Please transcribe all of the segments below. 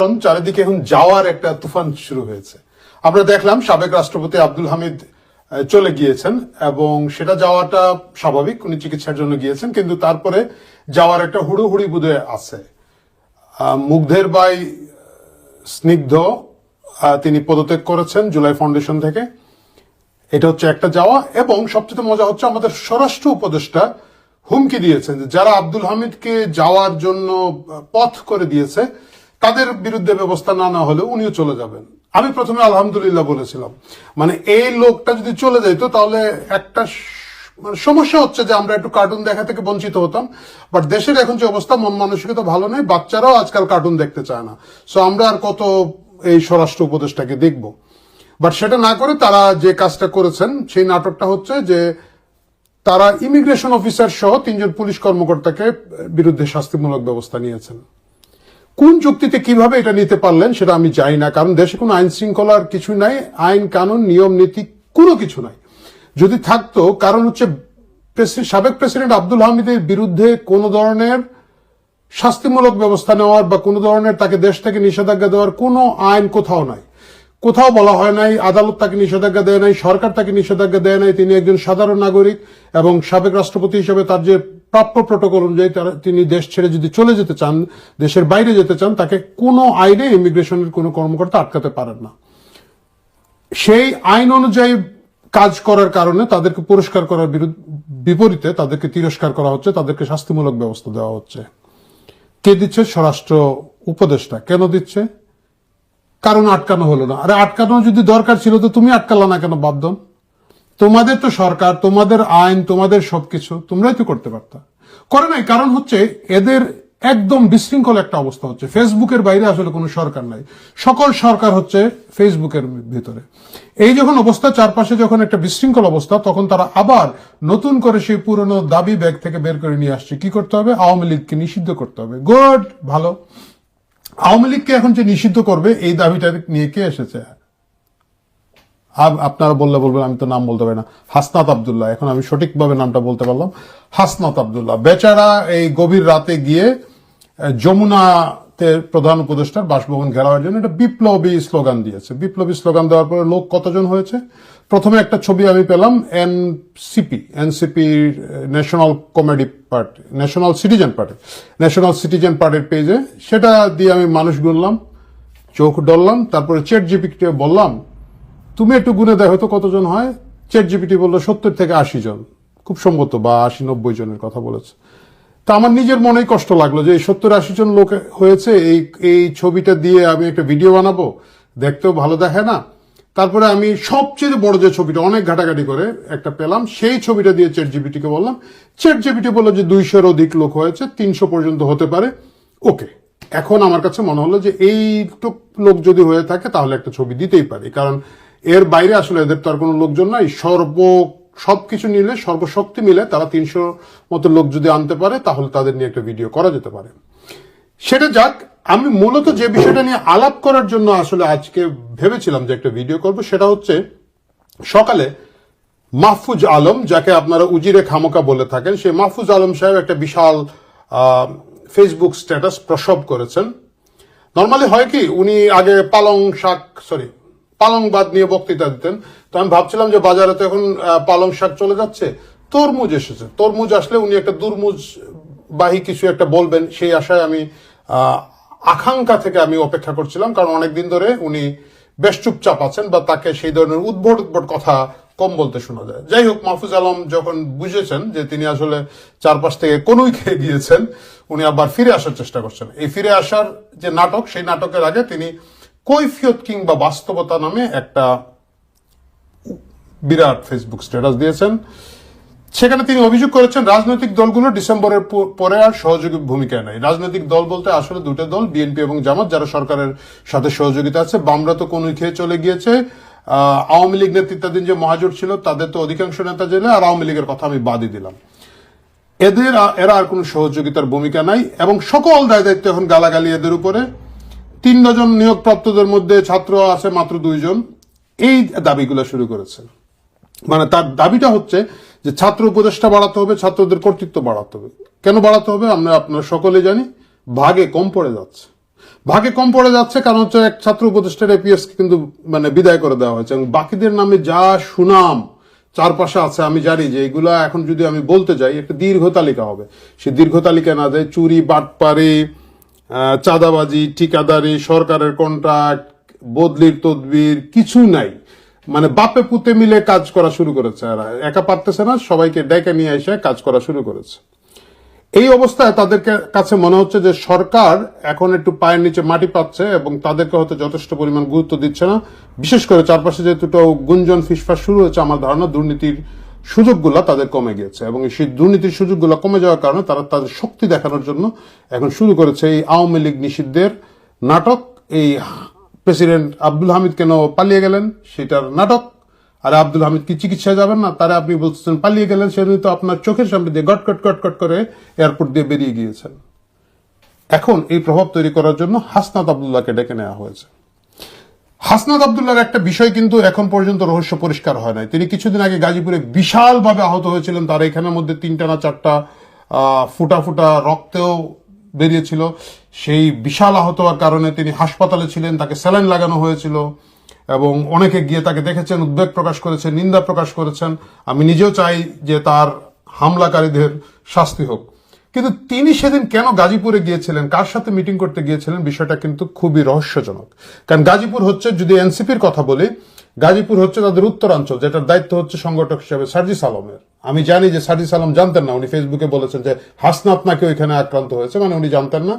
চারিদিকে এখন যাওয়ার একটা তুফান শুরু হয়েছে। আমরা দেখলাম সাবেক রাষ্ট্রপতি আব্দুল হামিদ চলে গিয়েছেন এবং সেটা যাওয়াটা স্বাভাবিক, উনি চিকিৎসার জন্য গিয়েছেন, কিন্তু তারপরে যাওয়ার একটা হুড়োহুড়ি বোধে আছে। মুগ্ধের ভাই স্নিগ্ধ তিনি পদত্যাগ করেছেন জুলাই ফাউন্ডেশন থেকে, এটা হচ্ছে একটা যাওয়া। এবং সবচেয়ে মজা হচ্ছে আমাদের স্বরাষ্ট্র উপদেষ্টা হুমকি দিয়েছেন যে যারা আব্দুল হামিদকে যাওয়ার জন্য পথ করে দিয়েছে তাদের বিরুদ্ধে ব্যবস্থা না নেওয়া হলে উনিও চলে যাবেন। আমি প্রথমে আলহামদুলিল্লাহ বলেছিলাম, মানে এই লোকটা যদি চলে যাইতো তাহলে একটা সমস্যা হচ্ছে যে আমরা একটু কার্টুন দেখা থেকে বঞ্চিত হতাম। বাট দেশের এখন যে অবস্থা, মন মানসিকতা ভালো নেই, বাচ্চারাও আজকাল কার্টুন দেখতে চায় না। সো আমরা আর কত এই স্বরাষ্ট্র উপদেষ্টাকে দেখব। বাট সেটা না করে তারা যে কাজটা করেছেন, সেই নাটকটা হচ্ছে যে তারা ইমিগ্রেশন অফিসার সহ 3 জন পুলিশ কর্মকর্তাকে বিরুদ্ধে শাস্তিমূলক ব্যবস্থা নিয়েছেন। কোন যুক্তিতে কিভাবে এটা নিতে পারলেন সেটা আমি জানি না, কারণ দেশে কোনো আইন শৃঙ্খলার কিছু নাই, আইন কানুন নিয়ম নীতি কোনো কিছু নাই। যদি থাকতো, কারণ হচ্ছে সাবেক প্রেসিডেন্ট আব্দুল হামিদের বিরুদ্ধে কোনো ধরনের শাস্তিমূলক ব্যবস্থা নেওয়ার বা কোনো ধরনের তাকে দেশ থেকে নিষেধাজ্ঞা দেওয়ার কোনো আইন কোথাও নাই, কোথাও বলা হয় নাই। আদালত তাকে নিষেধাজ্ঞা দেয় নাই, সরকার তাকে নিষেধাজ্ঞা দেয় নাই। তিনি একজন সাধারণ নাগরিক এবং সাবেক রাষ্ট্রপতি হিসেবে তার যে প্রাপ্য প্রটোকল অনুযায়ী তিনি দেশ ছেড়ে যদি চলে যেতে চান, দেশের বাইরে যেতে চান, তাকে কোনো আইনে ইমিগ্রেশনের কোনো কর্মকর্তা আটকাতে পারেন না। সেই আইন অনুযায়ী কাজ করার কারণে তাদেরকে পুরস্কার করার বিপরীতে তাদেরকে তিরস্কার করা হচ্ছে, তাদেরকে শাস্তিমূলক ব্যবস্থা দেওয়া হচ্ছে। কে দিচ্ছে? স্বরাষ্ট্র উপদেষ্টা। কেন দিচ্ছে? কারণ আটকানো হলো না। আরে আটকানো যদি দরকার ছিল তো তুমি আটকালা না কেন বাবদন? তোমাদের তো সরকার, তোমাদের আইন, তোমাদের সবকিছু, তোমরাই তো করতে পারতা, করে নাই। কারণ হচ্ছে এদের একদম বিশৃঙ্খল একটা অবস্থা হচ্ছে। ফেসবুকের বাইরে আসলে কোনো সরকার নাই, সকল সরকার হচ্ছে ফেসবুকের ভিতরে। এই যখন অবস্থা, চারপাশে যখন একটা বিশৃঙ্খল অবস্থা, তখন তারা আবার নতুন করে সেই পুরনো দাবি ব্যাগ থেকে বের করে নিয়ে আসছে। কি করতে হবে? আওয়ামী লীগকে নিষিদ্ধ করতে হবে। গুড, ভালো। আওয়ামী লীগকে এখন যে নিষিদ্ধ করবে, এই দাবিটা নিয়ে কে এসেছে? আপনারা বলবেন আমি তো নাম বলতে পারি না। হাসনাত আব্দুল্লাহ, এখন আমি সঠিকভাবে নামটা বলতে পারলাম। হাসনাত আব্দুল্লাহ বেচারা এই গভীর রাতে গিয়ে যমুনাতে প্রধান উপদেষ্টার বাসভবন ঘেরাওয়ার জন্য একটা বিপ্লবী স্লোগান দিয়েছে। বিপ্লবী স্লোগান দেওয়ার পরে লোক কতজন হয়েছে? প্রথমে একটা ছবি আমি পেলাম NCP national comedy party, national citizen পার্টির পেজে। সেটা দিয়ে আমি মানুষ গুনলাম, চোখ ডললাম। তারপরে চ্যাট জিপিটি বললাম তুমি একটু গুনে দেখো তো কতজন হয়। চ্যাট জিপিটি বললো 70 থেকে 80 জন, খুব সম্ভবত, বা 80-90 জনের কথা বলেছে। তা আমার নিজের মনেই কষ্ট লাগলো যে এই 70-80 জন লোক হয়েছে। এই ছবিটা দিয়ে আমি একটা ভিডিও বানাবো, দেখতেও ভালো দেখে না। তারপরে আমি সবচেয়ে বড় যে ছবিটা অনেক ঘাটাঘাটি করে একটা পেলাম, সেই ছবিটা দিয়ে চ্যাট জিপিটিকে বললাম। চ্যাট জিপিটি বললো যে 200-এর অধিক লোক হয়েছে, 300 পর্যন্ত হতে পারে। ওকে, এখন আমার কাছে মনে হলো যে এইটুক লোক যদি হয়ে থাকে তাহলে একটা ছবি দিতেই পারি, কারণ এর বাইরে আসলে এদের তো আর কোনো লোকজন নাই। সবকিছু নিলে, সর্বশক্তি মিলে তারা 300 মতো লোক যদি আনতে পারে তাহলে তাদের নিয়ে একটা ভিডিও করা যেতে পারে। সেটা যাক, আমি মূলত যে বিষয়টা নিয়ে আলাপ করার জন্য আসলে আজকে ভেবেছিলাম যে একটা ভিডিও করব, সেটা হচ্ছে সকালে মাহফুজ আলম, যাকে আপনারা উজিরে খামোকা বলে থাকেন, সেই মাহফুজ আলম সাহেব একটা বিশাল ফেসবুক স্ট্যাটাস প্রসব করেছেন। নর্মালি হয় কি, উনি আগে পালং বাদ নিয়ে বক্তৃতা দিতেন। তো আমি ভাবছিলাম যে বাজারে তো এখন পালং শাক চলে যাচ্ছে, তরমুজ এসেছে, তরমুজ আসলে উনি একটা দুর্মুজ বাহী কিছু একটা বলবেন, সেই আশায় আমি আকাঙ্ক্ষা থেকে আমি অপেক্ষা করছিলাম, কারণ অনেকদিন ধরে উনি বেশ চুপচাপ আছেন বা তাকে সেই ধরনের উদ্ভট কথা কম বলতে শোনা যায়। যাই হোক, মাহফুজ আলম যখন বুঝেছেন যে তিনি আসলে চারপাশ থেকে কোনোই খেয়ে গিয়েছেন, উনি আবার ফিরে আসার চেষ্টা করছেন। এই ফিরে আসার যে নাটক, সেই নাটকের আগে তিনি কৈফিয়ত কিংবা বাস্তবতা নামে একটা বিরাট ফেসবুক স্ট্যাটাস দিয়েছেন। সেখানে তিনি অভিযোগ করেছেন রাজনৈতিক দলগুলো ডিসেম্বরের পরে আর সহযোগী ভূমিকায় নাই। রাজনৈতিক দল বলতে আসলে দুটো দল, বিএনপি এবং জামাত, যারা সরকারের সাথে সহযোগিতা আছে। বামরা তো কোন খেয়ে চলে গিয়েছে। আওয়ামী লীগ নেতৃত্বাধীন যে মহাজোট ছিল তাদের তো অধিকাংশ নেতা জেলে, আর আওয়ামী লীগের কথা আমি বাদই দিলাম। এরা আর কোন সহযোগিতার ভূমিকা নাই এবং সকল দায় দায়িত্ব এখন গালাগালি এদের উপরে। 3 জন নিয়োগপ্রাপ্তদের মধ্যে ছাত্র আছে মাত্র 2 জন। এই দাবিগুলো শুরু করেছে। মানে তার দাবিটা হচ্ছে যে ছাত্র উপদেষ্টা বাড়াতে হবে, ছাত্রদের কর্তৃত্ব বাড়াতে হবে। কেন বাড়াতে হবে? আমরা আপনারা সকলে জানি, ভাগে কম পড়ে যাচ্ছে। ভাগে কম পড়ে যাচ্ছে, কারণ হচ্ছে এক ছাত্র উপদেষ্টার এপিএস কিন্তু মানে বিদায় করে দেওয়া হয়েছে, এবং বাকিদের নামে যা সুনাম চারপাশে আছে আমি জানি যে এগুলা এখন যদি আমি বলতে যাই একটা দীর্ঘ তালিকা হবে। সে দীর্ঘ তালিকা না দেয় চুরি, বাটপারি, চাঁদাবাজি, ঠিকাদারি, সরকারের কন্ট্রাক্ট, বদলির তদবির, কিছু নাই। মানে বাপে পুতে মিলে কাজ করা শুরু করেছে, আর একা পারতেছে না, সবাইকে ডেকে নিয়ে এসে কাজ করা শুরু করেছে। এই অবস্থায় তাদের কাছে মনে হচ্ছে যে সরকার এখন একটু পায়ের নিচে মাটি পাচ্ছে এবং তাদেরকে হয়তো যথেষ্ট পরিমাণ গুরুত্ব দিচ্ছে না। বিশেষ করে চারপাশে যেহেতু গুঞ্জন ফিসফাস শুরু হয়েছে, আমার ধারণা দুর্নীতির সুযোগগুলো তাদের কমে গিয়েছে, এবং সেই দুর্নীতির সুযোগগুলো কমে যাওয়ার কারণে তারা তাদের শক্তি দেখানোর জন্য এখন শুরু করেছে এই আওয়ামী লীগ নিষিদ্ধের নাটক। এই প্রেসিডেন্ট আব্দুল হামিদ কেন পালিয়ে গেলেন সেটার নাটক। আর আব্দুল হামিদ কি চিকিৎসায় যাবেন না, তারা আপনি বলতেছেন পালিয়ে গেলেন, সেদিন তো আপনার চোখের সামনে দিয়ে গটকট গটকট করে এয়ারপোর্ট দিয়ে বেরিয়ে গিয়েছেন। এখন এই প্রভাব তৈরি করার জন্য হাসনাত আব্দুল্লাহকে ডেকে নেওয়া হয়েছে। হাসনাত আব্দুল্লাহর একটা বিষয় কিন্তু এখন পর্যন্ত রহস্য পরিষ্কার হয় নাই। তিনি কিছুদিন আগে গাজীপুরে বিশালভাবে আহত হয়েছিলেন, তার এখানের মধ্যে 3টা না 4টা ফুটা ফুটা রক্তেও বেরিয়েছিল। সেই বিশাল আহত হওয়ার কারণে তিনি হাসপাতালে ছিলেন, তাকে স্যালাইন লাগানো হয়েছিল, এবং অনেকে গিয়ে তাকে দেখেছেন, উদ্বেগ প্রকাশ করেছেন, নিন্দা প্রকাশ করেছেন। আমি নিজেও চাই যে তার হামলাকারীদের শাস্তি হোক। কিন্তু তিনি সেদিন কেন গাজীপুরে গিয়েছিলেন, কার সাথে মিটিং করতে গিয়েছিলেন, বিষয়টা কিন্তু খুবই রহস্যজনক। কারণ গাজীপুর হচ্ছে, যদি এনসিপির কথা বলি, গাজীপুর হচ্ছে তাদের উত্তরাঞ্চল, যেটার দায়িত্ব হচ্ছে সংগঠক হিসেবে সার্জিস আলমের। আমি জানি যে সার্জিস আলম জানতেন না, উনি ফেসবুকে বলেছেন যে হাসনাত নাকি ওইখানে আক্রান্ত হয়েছে, মানে উনি জানতেন না।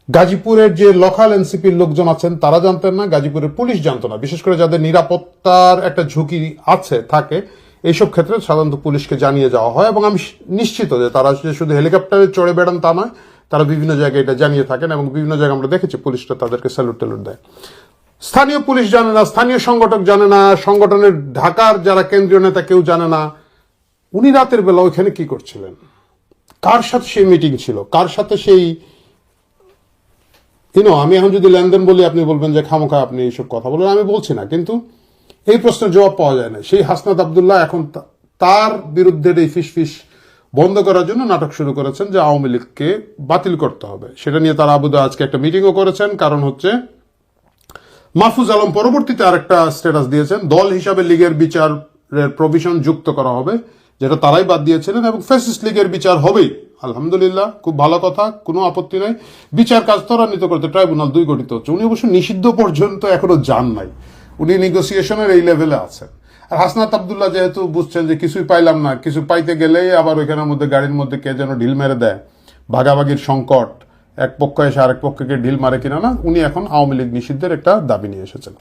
গাজীপুরের যে লোকাল এনসিপির লোকজন আছেন তারা জানতেন না, গাজীপুরের পুলিশ জানতো না। বিশেষ করে যাদের নিরাপত্তার একটা ঝুঁকি থাকে, এইসব ক্ষেত্রে সাধারণত পুলিশকে জানিয়ে যাওয়া হয়, এবং আমি নিশ্চিত যে তারা যে শুধু হেলিকপ্টারে চড়ে বেড়ান তা নয়, তারা বিভিন্ন জায়গায় এটা জানিয়ে থাকেন, এবং বিভিন্ন জায়গায় আমরা দেখেছি পুলিশরা তাদেরকে স্যালুট ট্যালুট দেয়। স্থানীয় পুলিশ জানে না, স্থানীয় সংগঠক জানে না, সংগঠনের ঢাকার যারা কেন্দ্রীয় নেতা কেউ জানে না উনি রাতের বেলা ওইখানে কি করছিলেন, কার সাথে সেই মিটিং ছিল, কার সাথে সেই আমি এখন যদি লেনদেন বলি আপনি বলবেন যে খামোখা আপনি এইসব কথা বলেন, আমি বলছি না, কিন্তু এই প্রশ্নের জবাব পাওয়া যায় না। সেই হাসনাত আব্দুল্লাহ এখন তার বিরুদ্ধে এই ফিসফিস বন্ধ করার জন্য নাটক শুরু করেছেন যে আওয়ামী লীগকে বাতিল করতে হবে। সেটা নিয়ে তারা আবুদা আজকে একটা মিটিংও করেছেন। কারণ হচ্ছে মাহফুজ আলম পরবর্তীতে আরেকটা স্ট্যাটাস দিয়েছেন, দল হিসাবে লীগের বিচারের প্রভিশন যুক্ত করা হবে, যেটা তারাই বাদ দিয়েছিলেন, এবং ফ্যাসিস্ট লীগের বিচার হবেই। আলহামদুলিল্লাহ, খুব ভালো কথা, কোনো আপত্তি নাই। বিচার কাজ ত্বরান্বিত করতে ট্রাইব্যুনাল 2 গঠিত হচ্ছে। উনি অবশ্য নিষিদ্ধ পর্যন্ত এখনো যান নাই, উনি নেগোসিয়েশনের এই লেভেলে আছেন। আর হাসনাত আব্দুল্লাহ যেহেতু বুঝছেন যে কিছুই পাইলাম না, কিছু পাইতে গেলেই আবার ওইখানের মধ্যে গাড়ির মধ্যে কে যেন ঢিল মেরে দেয়, ভাগাভাগির সংকট, এক পক্ষ এসে আরেক পক্ষকে ঢিল মারে কিনা না, উনি এখন আওয়ামী লীগ নিষিদ্ধের একটা দাবি নিয়ে এসেছেন।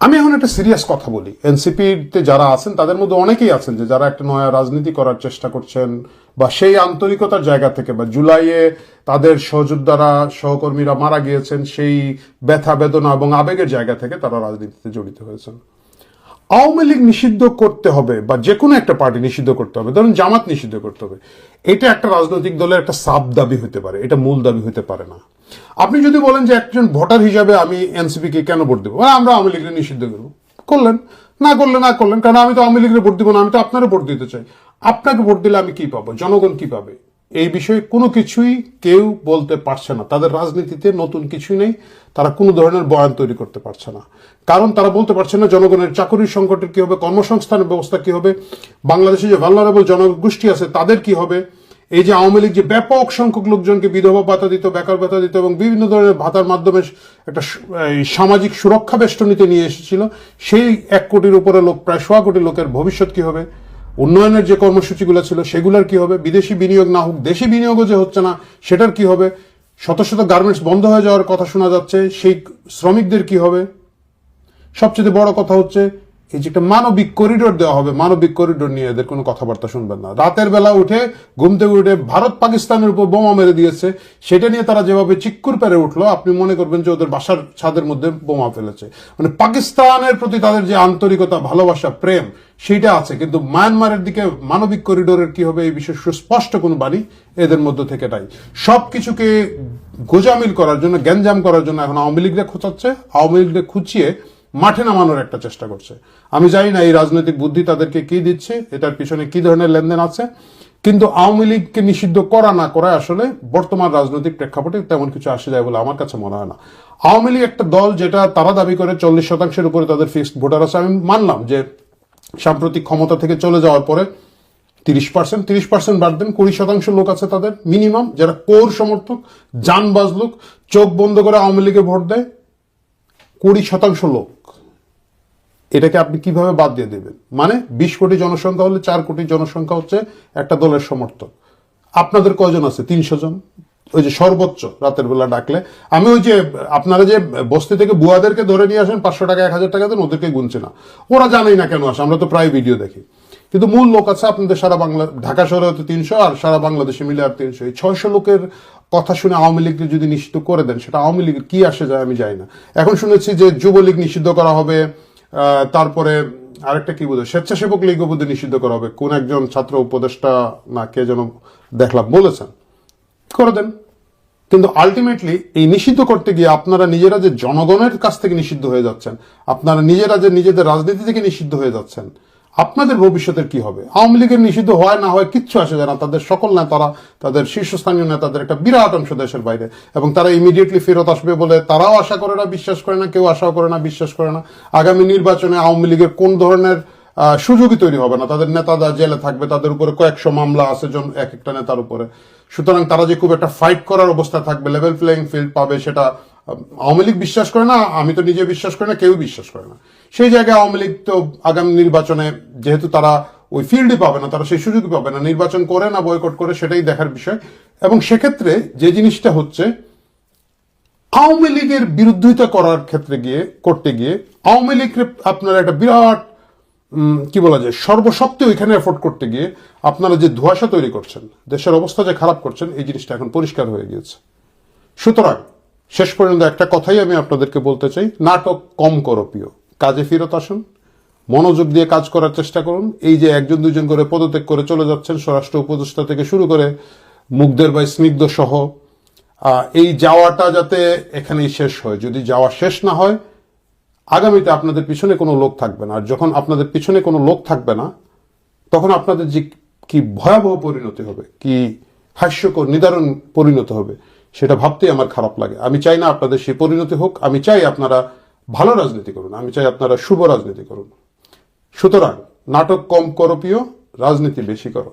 আমি এখন একটা সিরিয়াস কথা বলি, এনসিপিতে যারা আছেন তাদের মধ্যে অনেকেই আছেন যে যারা একটা নয়া রাজনীতি করার চেষ্টা করছেন, বা সেই আন্তরিকতার জায়গা থেকে, বা জুলাইয়ে তাদের সহযোদ্ধারা সহকর্মীরা মারা গিয়েছেন সেই ব্যথা বেদনা এবং আবেগের জায়গা থেকে তারা রাজনীতিতে জড়িত হয়েছেন। আওয়ামী লীগ নিষিদ্ধ করতে হবে, বা যে কোনো একটা পার্টি নিষিদ্ধ করতে হবে, ধরুন জামাত নিষিদ্ধ করতে হবে, এটা একটা রাজনৈতিক দলের একটা সাব দাবি হতে পারে, এটা মূল দাবি হতে পারে না। আপনি যদি বলেন যে একজন ভোটার হিসাবে আমি এনসিপি কে কেন ভোট দেবো, আমরা আওয়ামী লীগকে নিষিদ্ধ করবো, করলেন না করলেন, কারণ আমি তো আওয়ামী লীগের ভোট দিব না, আমি তো আপনারও ভোট দিতে চাই। আপনাকে ভোট দিলে আমি কি পাবো, জনগণ কি পাবে, এই বিষয়ে কোনো কিছুই কেউ বলতে পারছে না। তাদের রাজনীতিতে নতুন কিছুই নেই, তারা কোনো ধরনের বয়ান তৈরি করতে পারছে না, কারণ তারা বলতে পারছে না জনগণের চাকরির সংকটের কি হবে, কর্মসংস্থানের ব্যবস্থা কি হবে, বাংলাদেশে যে ভালনারেবল জনগোষ্ঠী আছে তাদের কি হবে। এই যে আওয়ামী লীগ যে ব্যাপক সংখ্যক লোকজনকে বিধবা ভাতা দিত, বেকার ভাতা দিত, এবং বিভিন্ন ধরনের ভাতার মাধ্যমে একটা সামাজিক সুরক্ষা বেষ্টনীতে নিয়ে এসেছিল, সেই 1 কোটির উপরে লোক, প্রায় 1.25 কোটি লোকের ভবিষ্যৎ কি হবে, উন্নয়নের যে কর্মসূচিগুলো ছিল সেগুলোর কি হবে, বিদেশি বিনিয়োগ না হোক দেশি বিনিয়োগও যে হচ্ছে না সেটার কি হবে, শত শত গার্মেন্টস বন্ধ হয়ে যাওয়ার কথা শোনা যাচ্ছে, সেই শ্রমিকদের কি হবে। সবচেয়ে বড় কথা হচ্ছে এই যে একটা মানবিক করিডোর দেওয়া হবে, মানবিক করিডোর নিয়ে এদের কোনো কথাবার্তা শুনবেন না। রাতের বেলা উঠে ঘুম থেকে উঠে ভারত পাকিস্তানের উপর বোমা মেরে দিয়েছে, সেটা নিয়ে তারা যেভাবে চিক্কুর পেরে উঠলো, আপনি মনে করবেন যে ওদের বাসার ছাদের মধ্যে বোমা ফেলেছে। মানে পাকিস্তানের প্রতি তাদের যে আন্তরিকতা, ভালোবাসা, প্রেম সেইটা আছে, কিন্তু মায়ানমারের দিকে মানবিক করিডোরের কি হবে এই বিষয়ে সুস্পষ্ট কোনো বাণী এদের মধ্যে থেকে নাই। সবকিছুকে গোজামিল করার জন্য, গ্যাঞ্জাম করার জন্য এখন আওয়ামী লীগরা খুঁচাচ্ছে, আওয়ামী লীগরা খুঁচিয়ে মাঠে নামানোর একটা চেষ্টা করছে। আমি জানি না এই রাজনৈতিক বুদ্ধি তাদেরকে কি দিচ্ছে, এটার পিছনে কি ধরনের লেনদেন আছে, কিন্তু আওয়ামী লীগকে নিষিদ্ধ করা না করা আসলে বর্তমান রাজনৈতিক প্রেক্ষাপটে তেমন কিছু আসে যায় বলে আমার কাছে মনে হয় না। আওয়ামী লীগ একটা দল যেটা তারা দাবি করে 40% উপরে তাদের ফিক্সড ভোটার আছে। আমি মানলাম যে সাম্প্রতিক ক্ষমতা থেকে চলে যাওয়ার পরে 30% বাদ দেন, 20% লোক আছে তাদের মিনিমাম, যারা কোর সমর্থক, জানবাজ লোক, চোখ বন্ধ করে আওয়ামী লীগে ভোট দেয়। 20% লোক, এটাকে আপনি কিভাবে বাদ দিয়ে দেবেন? মানে 20 কোটি জনসংখ্যা হলে 4 কোটি জনসংখ্যা হচ্ছে একটা দলের সমর্থক। আপনাদের কয়জন আছে? 300 জন। ওই যে সর্বোচ্চ রাতের বেলা ডাকলে, আমি ওই যে আপনারা যে বস্তি থেকে বুয়াদেরকে ধরে নিয়ে আসেন 500 টাকা 1000 টাকা দেন, ওদেরকে গুনছে না, ওরা জানেই না কেন আসে, আমরা তো প্রায় ভিডিও দেখি। কিন্তু মূল লোক আছে আপনাদের সারা বাংলা, ঢাকা শহরে হয়তো 300 আর সারা বাংলাদেশে মিলে আর 300। এই 600 লোকের কথা শুনে আওয়ামী লীগকে যদি নিষিদ্ধ করে দেন, সেটা আওয়ামী লীগের কি আসে যায় আমি জানি না। এখন শুনেছি যে যুবলীগ নিষিদ্ধ করা হবে, তারপরে আরেকটা কি বোধহয় স্বেচ্ছাসেবক লীগও বোধহয় নিষিদ্ধ করা হবে, কোন একজন ছাত্র উপদেষ্টা না কে যেন দেখলাম বলেছেন, করে দেন। কিন্তু আলটিমেটলি এই নিষিদ্ধ করতে গিয়ে আপনারা নিজেরা যে জনগণের কাছ থেকে নিষিদ্ধ হয়ে যাচ্ছেন, আপনারা নিজেরা যে নিজেদের রাজনীতি থেকে নিষিদ্ধ হয়ে যাচ্ছেন, আপনাদের ভবিষ্যতের কি হবে? আওয়ামী লীগের নিষিদ্ধ হয় না হয় কিচ্ছু আসে যায় না, তাদের সকল নেতারা, তাদের শীর্ষস্থানীয় নেতাদের একটা বিরাট অংশ দেশের বাইরে, এবং তারা ইমিডিয়েটলি ফেরত আসবে বলে তারাও আশা করে না, বিশ্বাস করে না, কেউ আশাও করে না, বিশ্বাস করে না। আগামী নির্বাচনে আওয়ামী লীগের কোন ধরনের সুযোগই তৈরি হবে না, তাদের নেতারা জেলে থাকবে, তাদের উপরে কয়েকশো মামলা আছে এক একটা নেতার উপরে। সুতরাং তারা যে খুব একটা ফাইট করার অবস্থা থাকবে, লেভেল প্লেইং ফিল্ড পাবে, সেটা আওয়ামী লীগ বিশ্বাস করে না, আমি তো নিজে বিশ্বাস করি না, কেউ বিশ্বাস করে না। সেই জায়গায় আওয়ামী লীগ তো আগামী নির্বাচনে যেহেতু তারা ওই ফিল্ডই পাবে না, তারা সেই সুযোগই পাবে না, নির্বাচন করে না বয়কট করে সেটাই দেখার বিষয়। এবং সেক্ষেত্রে যে জিনিসটা হচ্ছে, আওয়ামী লীগের বিরোধিতা করার ক্ষেত্রে করতে গিয়ে আওয়ামী লীগ আপনারা একটা বিরাট কি বলা যায় সর্বশক্তি ওইখানে এফোর্ড করতে গিয়ে আপনারা যে ধোঁয়াশা তৈরি করছেন, দেশের অবস্থা যে খারাপ করছেন, এই জিনিসটা এখন পরিষ্কার হয়ে গিয়েছে। সুতরাং শেষ পর্যন্ত একটা কথাই আমি আপনাদেরকে বলতে চাই, নাটক কম করো প্রিয়, কাজে ফেরত আসুন, মনোযোগ দিয়ে কাজ করার চেষ্টা করুন। এই যে একজন দুজন করে পদত্যাগ করে চলে যাচ্ছেন, স্বরাষ্ট্র উপদেষ্টা থেকে শুরু করে মুগ্ধের ভাই স্নিগ্ধ সহ, এই যাওয়াটা যাতে এখানেই শেষ হয়। যদি যাওয়া শেষ না হয়, আগামীতে আপনাদের পিছনে কোনো লোক থাকবে না। আর যখন আপনাদের পিছনে কোনো লোক থাকবে না, তখন আপনাদের যে কি ভয়াবহ পরিণতি হবে, কি হাস্যকর নিদারুণ পরিণতি হবে, সেটা ভাবতেই আমার খারাপ লাগে। আমি চাই না আপনাদের সেই পরিণতি হোক, আমি চাই আপনারা ভালো রাজনীতি করুন, আমি চাই আপনারা শুভ রাজনীতি করুন। সুতরাং নাটক কম করো প্রিয়, রাজনীতি বেশি করো।